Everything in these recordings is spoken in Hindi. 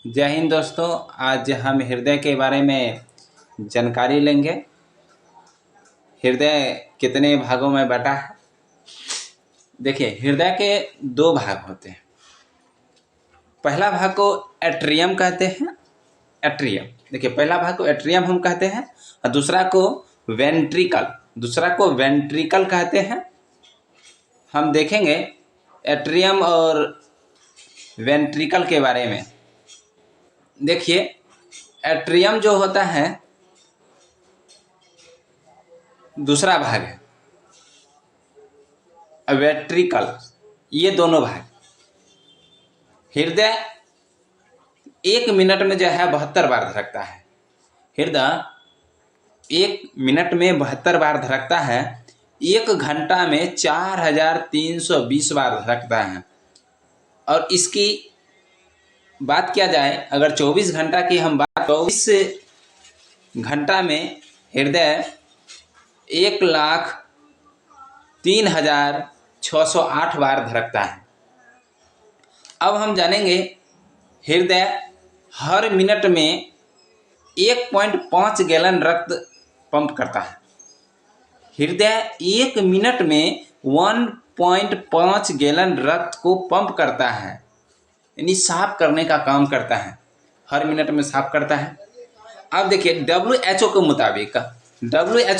जय हिंद दोस्तों। आज हम हृदय के बारे में जानकारी लेंगे। हृदय कितने भागों में बटा है। देखिए, हृदय के दो भाग होते हैं। पहला भाग को एट्रियम कहते हैं। एट्रियम, देखिए, पहला भाग को एट्रियम हम कहते हैं और दूसरा को वेंट्रिकल कहते हैं। हम देखेंगे एट्रियम और वेंट्रिकल के बारे में। देखिए, एट्रियम जो होता है दूसरा भाग है, वेंट्रिकल, ये दोनों भाग। हृदय 1 मिनट में जो है 72 बार धड़कता है। हृदय 1 मिनट में 72 बार धड़कता है। 1 घंटा में 4320 बार धड़कता है। और इसकी बात किया जाए, अगर 24 घंटा की हम बात, 24 घंटा में हृदय 1,03,608 बार धड़कता है। अब हम जानेंगे हृदय हर मिनट में 1.5 गैलन रक्त पंप करता है। हृदय 1 मिनट में 1.5 गैलन रक्त को पंप करता है, यानी साफ करने का काम करता है। हर मिनट में साफ करता है। अब देखिए, WHO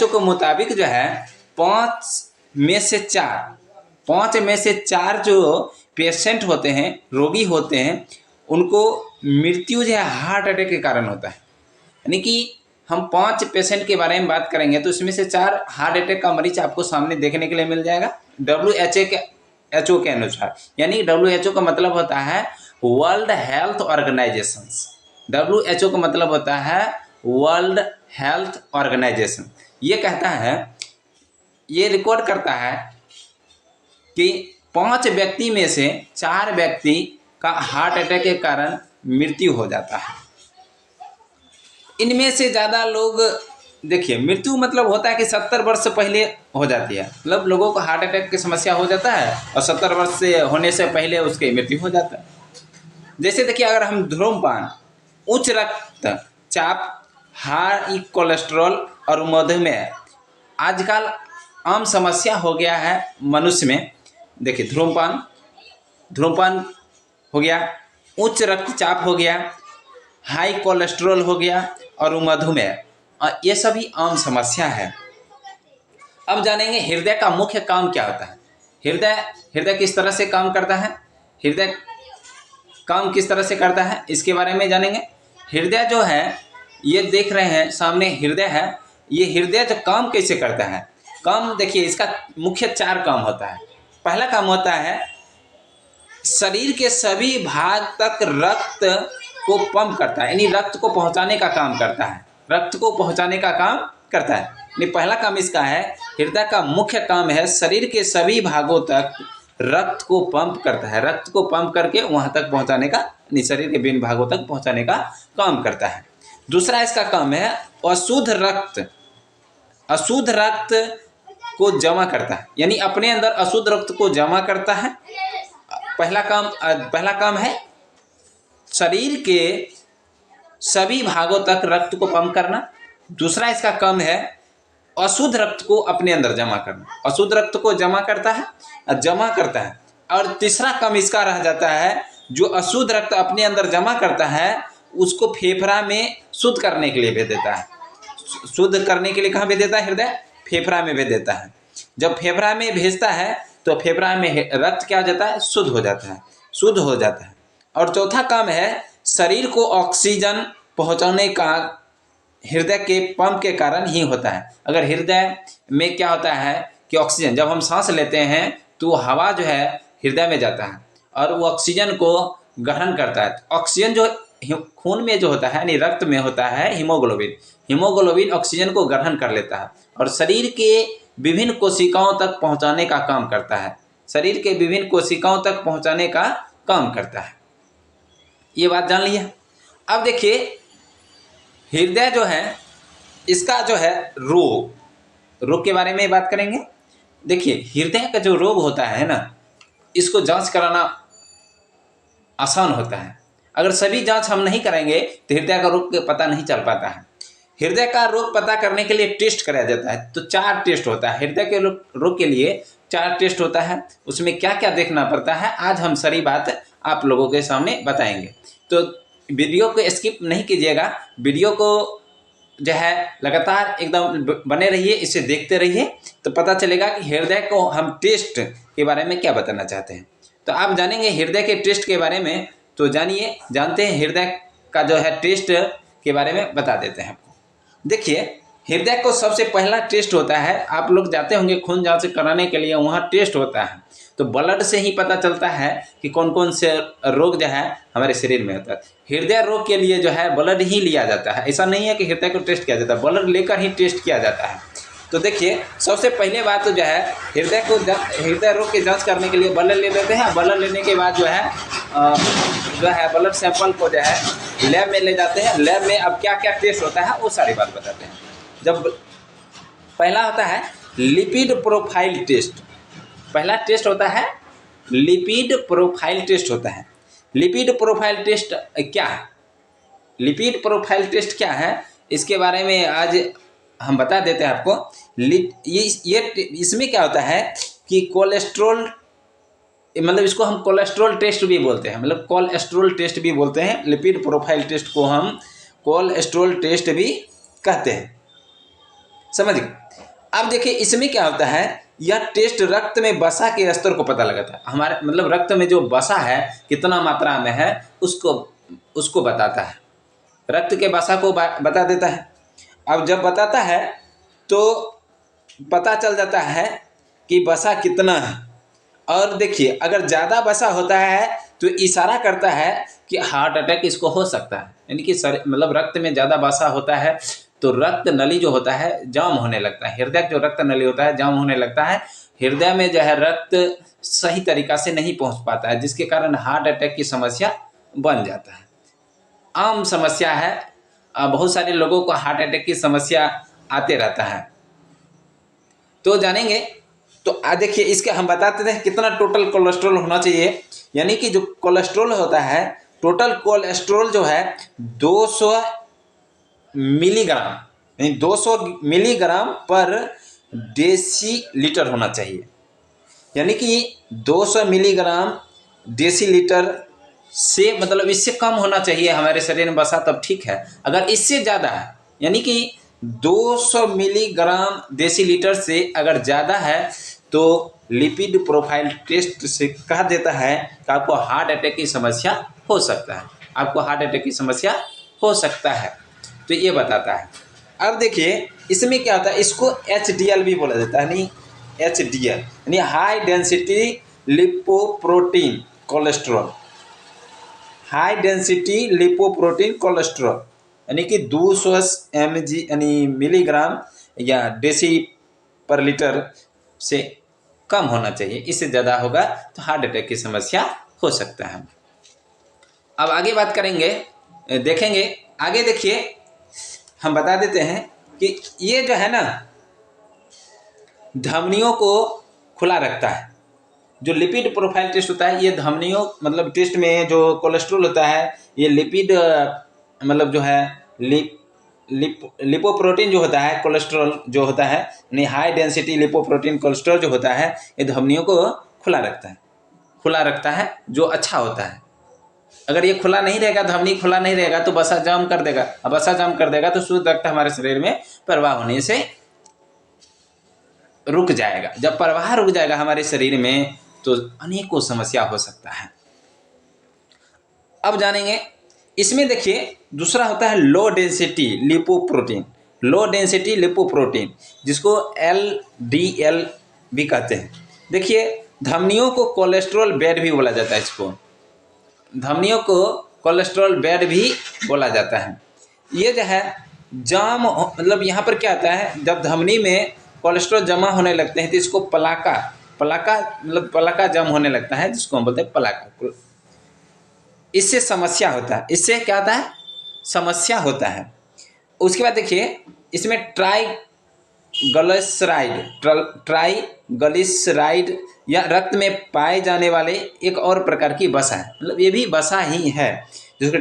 के मुताबिक जो है 5 में से 4 जो पेशेंट होते हैं, रोगी होते हैं, उनको मृत्यु जो है हार्ट अटैक के कारण होता है। यानी कि हम 5 पेशेंट के बारे में बात करेंगे तो इसमें से 4 हार्ट अटैक का मरीज आपको सामने देखने के लिए मिल जाएगा। WHO के अनुसार, यानी WHO का मतलब होता है वर्ल्ड हेल्थ ऑर्गेनाइजेशन। WHO का मतलब होता है वर्ल्ड हेल्थ ऑर्गेनाइजेशन। ये कहता है, ये रिकॉर्ड करता है कि 5 व्यक्ति में से 4 व्यक्ति का हार्ट अटैक के कारण मृत्यु हो जाता है। इनमें से ज़्यादा लोग, देखिए, मृत्यु मतलब होता है कि 70 वर्ष से पहले हो जाती है। मतलब लोगों को हार्ट अटैक की समस्या हो जाता है और 70 वर्ष से होने से पहले उसकी मृत्यु हो जाता है। जैसे देखिए, अगर हम धूम्रपान, उच्च रक्तचाप, हाई कोलेस्ट्रॉल और मधुमेह आजकल आम समस्या हो गया है मनुष्य में। देखिए, धूम्रपान हो गया, उच्च रक्तचाप हो गया, हाई कोलेस्ट्रॉल हो गया और मधुमेह, और ये सभी आम समस्या है। अब जानेंगे हृदय का मुख्य काम क्या होता है। हृदय किस तरह से काम करता है। हृदय काम किस तरह से करता है, इसके बारे में जानेंगे। हृदय जो है, ये देख रहे हैं सामने हृदय है। ये हृदय जो काम कैसे करता है, काम देखिए, इसका मुख्य 4 काम होता है। पहला काम होता है शरीर के सभी भाग तक रक्त को पंप करता है, यानी रक्त को पहुंचाने का काम करता है। यानी पहला काम इसका है, हृदय का मुख्य काम है शरीर के सभी भागों तक रक्त को पंप करता है। रक्त को पंप करके वहां तक पहुंचाने का, यानी शरीर के विभिन्न भागों तक पहुंचाने का काम करता है। दूसरा इसका काम है अशुद्ध रक्त को जमा करता है, यानी अपने अंदर अशुद्ध रक्त को जमा करता है। पहला काम है शरीर के सभी भागों तक रक्त को पंप करना। दूसरा इसका काम है अशुद्ध रक्त को अपने अंदर जमा करना। अशुद्ध रक्त को जमा करता है। और तीसरा काम इसका रह जाता है, जो अशुद्ध रक्त अपने अंदर जमा करता है उसको फेफड़ा में शुद्ध करने के लिए भेज देता है। शुद्ध करने के लिए कहाँ भेज देता है? हृदय फेफड़ा में भेज देता है। जब फेफड़ा में भेजता है तो फेफड़ा में रक्त क्या हो जाता है? शुद्ध हो जाता है। और चौथा काम है शरीर को ऑक्सीजन पहुंचाने का, हृदय के पंप के कारण ही होता है। अगर हृदय में क्या होता है कि ऑक्सीजन, जब हम सांस लेते हैं तो हवा जो है हृदय में जाता है और वो ऑक्सीजन को ग्रहण करता है। ऑक्सीजन जो खून में जो होता है, यानी रक्त में होता है हीमोग्लोबिन ऑक्सीजन को ग्रहण कर लेता है और शरीर के विभिन्न कोशिकाओं तक पहुंचाने का काम करता है। ये बात जान लिया। अब देखिए, हृदय जो है, इसका जो है रोग के बारे में बात करेंगे। देखिए, हृदय का जो रोग होता है ना, इसको जांच कराना आसान होता है। अगर सभी जांच हम नहीं कराएंगे तो हृदय का रोग पता नहीं चल पाता है। हृदय का रोग पता करने के लिए टेस्ट कराया जाता है। तो 4 टेस्ट होता है हृदय के रोग के लिए, 4 टेस्ट होता है। उसमें क्या क्या देखना पड़ता है आज हम सारी बात आप लोगों के सामने बताएंगे। तो वीडियो को स्किप नहीं कीजिएगा, वीडियो को जो है लगातार एकदम बने रहिए, इसे देखते रहिए, तो पता चलेगा कि हृदय को हम टेस्ट के बारे में क्या बताना चाहते हैं। तो आप जानेंगे हृदय के टेस्ट के बारे में, तो जानते हैं हृदय का जो है टेस्ट के बारे में बता देते हैं आपको। देखिए, हृदय को सबसे पहला टेस्ट होता है, आप लोग जाते होंगे खून जांच कराने के लिए, वहाँ टेस्ट होता है। तो ब्लड से ही पता चलता है कि कौन कौन से रोग जो है हमारे शरीर में होता है। हृदय रोग के लिए जो है ब्लड ही लिया जाता है, ऐसा नहीं है कि हृदय को टेस्ट किया जाता है, ब्लड लेकर ही टेस्ट किया जाता है। तो देखिए, सबसे पहले बात तो जो है हृदय रोग की जांच करने के लिए ब्लड ले लेते हैं। ब्लड लेने के बाद जो है ब्लड सैंपल को जो है लैब में ले जाते हैं। लैब में अब क्या क्या टेस्ट होता है वो सारी बात बताते हैं। जब पहला होता है लिपिड प्रोफाइल टेस्ट, पहला टेस्ट होता है लिपिड प्रोफाइल टेस्ट होता है। लिपिड प्रोफाइल टेस्ट क्या है? लिपिड प्रोफाइल टेस्ट क्या है इसके बारे में आज हम बता देते हैं आपको। ये इसमें क्या होता है कि कोलेस्ट्रॉल, मतलब इसको हम कोलेस्ट्रॉल टेस्ट भी बोलते हैं, मतलब कोलेस्ट्रॉल टेस्ट भी बोलते हैं। लिपिड प्रोफाइल टेस्ट को हम कोलेस्ट्रॉल टेस्ट भी कहते हैं, समझ गए। अब देखिए, इसमें क्या होता है, यह टेस्ट रक्त में वसा के स्तर को पता लगाता है। हमारे मतलब रक्त में जो वसा है कितना मात्रा में है उसको बताता है, रक्त के वसा को बता देता है। अब जब बताता है तो पता चल जाता है कि वसा कितना है। और देखिए, अगर ज़्यादा वसा होता है तो इशारा करता है कि हार्ट अटैक इसको हो सकता है। यानी कि मतलब रक्त में ज़्यादा वसा होता है तो रक्त नली जो होता है जाम होने लगता है। हृदय जो रक्त नली होता है जाम होने लगता है। हृदय में जो है रक्त सही तरीक़ा से नहीं पहुंच पाता है, जिसके कारण हार्ट अटैक की समस्या बन जाता है। आम समस्या है, बहुत सारे लोगों को हार्ट अटैक की समस्या आते रहता है। तो जानेंगे, तो देखिए इसके हम बताते हैं कितना टोटल कोलेस्ट्रॉल होना चाहिए। यानी कि जो कोलेस्ट्रॉल होता है, टोटल कोलेस्ट्रॉल जो है 200 मिलीग्राम, यानी 200 मिलीग्राम पर डेसीलीटर होना चाहिए। यानी कि 200 मिलीग्राम डेसीलीटर से, मतलब इससे कम होना चाहिए हमारे शरीर में वसा, तब ठीक है। अगर इससे ज़्यादा है, यानी कि 200 मिलीग्राम डेसीलीटर से अगर ज़्यादा है तो लिपिड प्रोफाइल टेस्ट से कहा देता है कि आपको हार्ट अटैक की समस्या हो सकता है, आपको हार्ट अटैक की समस्या हो सकता है। तो ये बताता है। अब देखिए, इसमें क्या होता है, इसको HDL भी बोला जाता है, यानी HDL यानी high density lipoprotein cholesterol, high density lipoprotein cholesterol, यानी कि 200 mg यानी मिलीग्राम या डेसी पर लीटर से कम होना चाहिए। इससे ज़्यादा होगा तो हार्ट अटैक की समस्या हो सकता है। अब आगे बात करेंगे, देखेंगे आगे। देखिए, हम बता देते हैं कि ये जो है ना धमनियों को खुला रखता है। जो लिपिड प्रोफाइल टेस्ट होता है ये धमनियों, मतलब टेस्ट में जो कोलेस्ट्रॉल होता है ये लिपिड, मतलब जो है लिपोप्रोटीन जो होता है, कोलेस्ट्रॉल जो होता है, यानी हाई डेंसिटी लिपोप्रोटीन कोलेस्ट्रॉल जो होता है, ये धमनियों को खुला रखता है, खुला रखता है, जो अच्छा होता है। अगर ये खुला नहीं रहेगा, धमनी खुला नहीं रहेगा तो वसा जाम कर देगा। अब वसा जाम कर देगा तो शुद्ध रक्त हमारे शरीर में प्रवाह होने से रुक जाएगा। जब प्रवाह रुक जाएगा हमारे शरीर में तो अनेकों समस्या हो सकता है। अब जानेंगे, इसमें देखिए दूसरा होता है low density lipoprotein, low density lipoprotein, जिसको LDL भी कहते हैं। देखिए, धमनियों को कोलेस्ट्रॉल बेड भी बोला जाता है, इसको धमनियों को कोलेस्ट्रॉल बेड भी बोला जाता है। ये जो है जाम, मतलब यहाँ पर क्या आता है, जब धमनी में कोलेस्ट्रॉल जमा होने लगते हैं तो इसको प्लाका मतलब प्लाका जम होने लगता है, जिसको हम बोलते हैं प्लाका। इससे समस्या होता है, इससे क्या होता है, समस्या होता है। उसके बाद देखिए, इसमें ट्राइग्लिसराइड या रक्त में पाए जाने वाले एक और प्रकार की वसा है, मतलब ये भी वसा ही है जिसको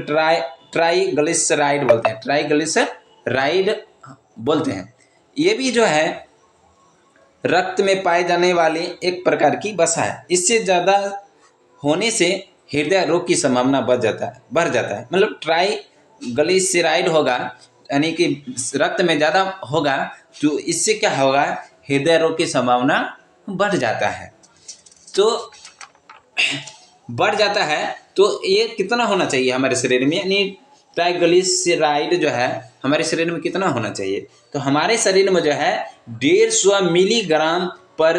ट्राइग्लिसराइड बोलते हैं, ट्राइग्लिसराइड बोलते हैं। ये भी जो है रक्त में पाए जाने वाले एक प्रकार की वसा है। इससे ज़्यादा होने से हृदय रोग की संभावना बढ़ जाता है। मतलब ट्राइग्लिसराइड होगा यानी कि रक्त में ज़्यादा होगा तो इससे क्या होगा, हृदय रोग की संभावना बढ़ जाता है। तो बढ़ जाता है तो ये कितना होना चाहिए हमारे शरीर में, यानी ट्राइग्लिसराइड जो है हमारे शरीर में कितना होना चाहिए, तो हमारे शरीर में जो है 150 मिलीग्राम पर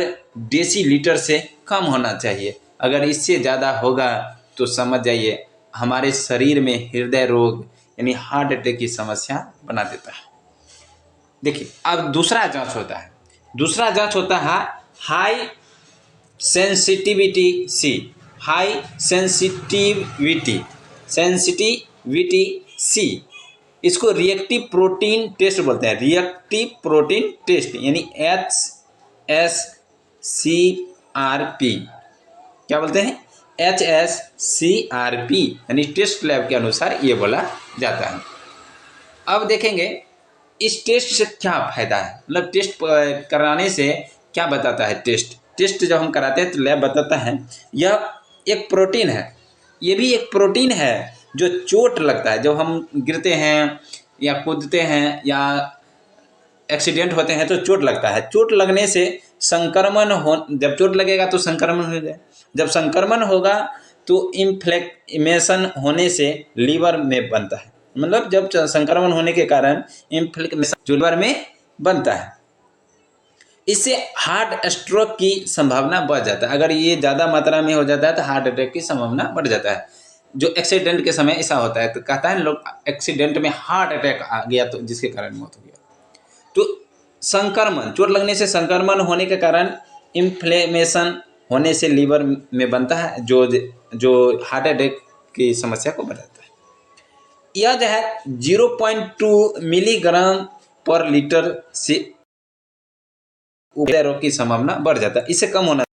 डेसीलीटर से कम होना चाहिए। अगर इससे ज़्यादा होगा तो समझ जाइए हमारे शरीर में हृदय रोग यानी हार्ट अटैक की समस्या बना देता है। देखिए अब दूसरा जांच होता है हाई सेंसिटिविटी सी। इसको रिएक्टिव प्रोटीन टेस्ट बोलते हैं, रिएक्टिव प्रोटीन टेस्ट यानी HSCRP। क्या बोलते हैं? HSCRP यानी टेस्ट लैब के अनुसार ये बोला जाता है। अब देखेंगे इस टेस्ट से क्या फायदा है, मतलब टेस्ट कराने से क्या बताता है। टेस्ट जब हम कराते हैं तो लैब बताता है यह एक प्रोटीन है, ये भी एक प्रोटीन है जो चोट लगता है, जब हम गिरते हैं या कूदते हैं या एक्सीडेंट होते हैं तो चोट लगता है। चोट लगने से संक्रमण जब चोट लगेगा तो संक्रमण हो जाए, जब संक्रमण होगा तो इन्फ्लेमेशन होने से लीवर में बनता है, मतलब जब संक्रमण होने के कारण इन्फ्लेमेशन लीवर में बनता है। इससे हार्ट स्ट्रोक की संभावना बढ़ जाता है। अगर ये ज़्यादा मात्रा में हो जाता है तो हार्ट अटैक की संभावना बढ़ जाता है। जो एक्सीडेंट के समय ऐसा होता है तो कहता है लोग एक्सीडेंट में हार्ट अटैक आ गया तो जिसके कारण मौत हो गया। तो संक्रमण, चोट लगने से संक्रमण होने के कारण इन्फ्लेमेशन होने से लीवर में बनता है जो हार्ट अटैक की समस्या को बढ़ाता है। यह जो है 0.2 मिलीग्राम पर लीटर से हृदय रोग की संभावना बढ़ जाता है। इससे कम होना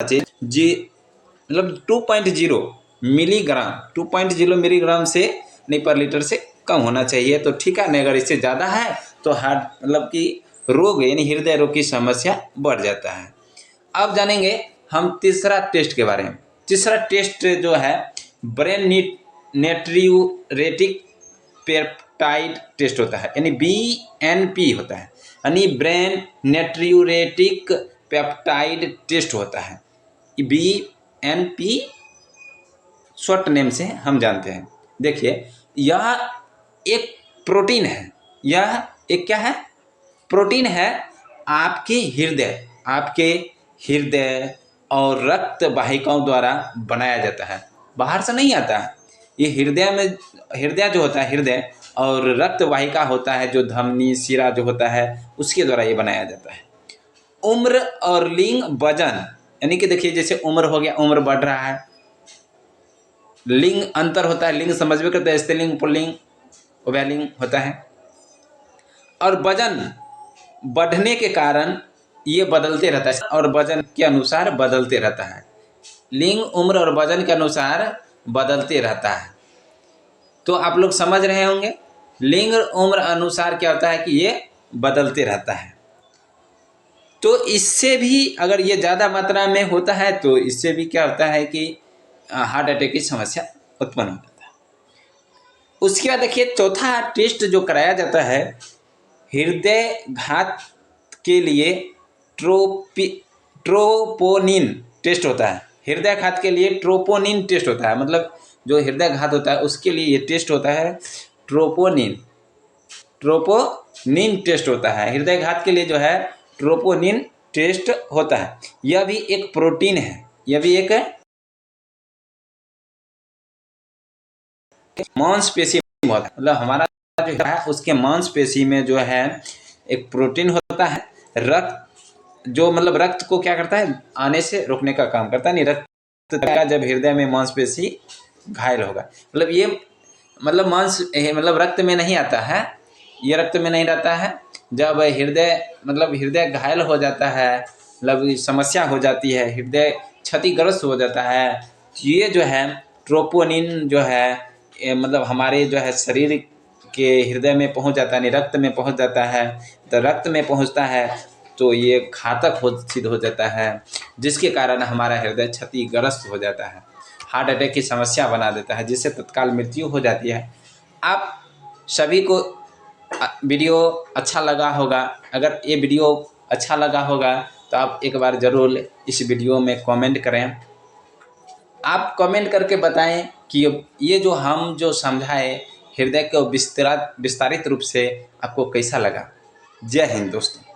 चाहिए मतलब 2.0 मिलीग्राम से नहीं, पर लीटर से कम होना चाहिए तो ठीक है। नहीं अगर इससे ज़्यादा है तो हार्ट मतलब कि रोग यानी हृदय रोग की समस्या बढ़ जाता है। अब जानेंगे हम तीसरा टेस्ट के बारे में। तीसरा टेस्ट जो है ब्रेन नेट्रियूरेटिक पेप्टाइड टेस्ट होता है, यानी BNP होता है, यानी ब्रेन नेट्रियूरेटिक पेप्टाइड टेस्ट होता है। BNP शॉर्ट नेम से हम जानते हैं। देखिए यह एक प्रोटीन है, यह एक क्या है, प्रोटीन है। आपके हृदय और रक्त वाहिकाओं द्वारा बनाया जाता है, बाहर से नहीं आता है। ये हृदय जो होता है, हृदय और रक्त वाहिका होता है जो धमनी शिरा जो होता है उसके द्वारा ये बनाया जाता है। उम्र और लिंग वजन, यानी कि देखिए जैसे उम्र हो गया, उम्र बढ़ रहा है, लिंग अंतर होता है, लिंग समझ में करते हैं, स्त्रीलिंग पुल्लिंग उभयलिंग होता है, और वजन बढ़ने के कारण ये बदलते रहता है और वजन के अनुसार बदलते रहता है। लिंग उम्र और वजन के अनुसार बदलते रहता है। तो आप लोग समझ रहे होंगे लिंग उम्र अनुसार क्या होता है कि ये बदलते रहता है। तो इससे भी अगर ये ज़्यादा मात्रा में होता है तो इससे भी क्या होता है कि हार्ट अटैक की समस्या उत्पन्न हो जाता है। उसके बाद देखिए चौथा टेस्ट जो कराया जाता है हृदय घात के लिए ट्रोपोनिन टेस्ट होता है। हृदय घात के लिए ट्रोपोनिन टेस्ट होता है, मतलब जो हृदय घात होता है उसके लिए ये टेस्ट होता है ट्रोपोनिन टेस्ट होता है। हृदय घात के लिए जो है ट्रोपोनिन टेस्ट होता है। यह भी एक प्रोटीन है, यह भी एक मांसपेशी होता है, मतलब हमारा जो है उसके मांसपेशी में जो है एक प्रोटीन होता है। रक्त जो मतलब रक्त को क्या करता है, आने से रोकने का काम करता है। नहीं रक्त का जब हृदय में मांसपेशी घायल होगा, मतलब ये मतलब रक्त में नहीं आता है, ये रक्त में नहीं रहता है, जब हृदय घायल हो जाता है, मतलब समस्या हो जाती है, हृदय क्षतिग्रस्त हो जाता है, ये जो है ट्रोपोनिन जो है मतलब हमारे जो है शरीर के हृदय में पहुंच जाता है, रक्त में पहुंच जाता है। तो रक्त में पहुंचता है तो ये घातक सिद्ध हो जाता है, जिसके कारण हमारा हृदय क्षतिग्रस्त हो जाता है, हार्ट अटैक की समस्या बना देता है, जिससे तत्काल मृत्यु हो जाती है। आप सभी को वीडियो अच्छा लगा होगा। अगर ये वीडियो अच्छा लगा होगा तो आप एक बार ज़रूर इस वीडियो में कमेंट करें। आप कमेंट करके बताएं कि ये जो समझाए हृदय को विस्तारित रूप से आपको कैसा लगा। जय हिंद दोस्तों।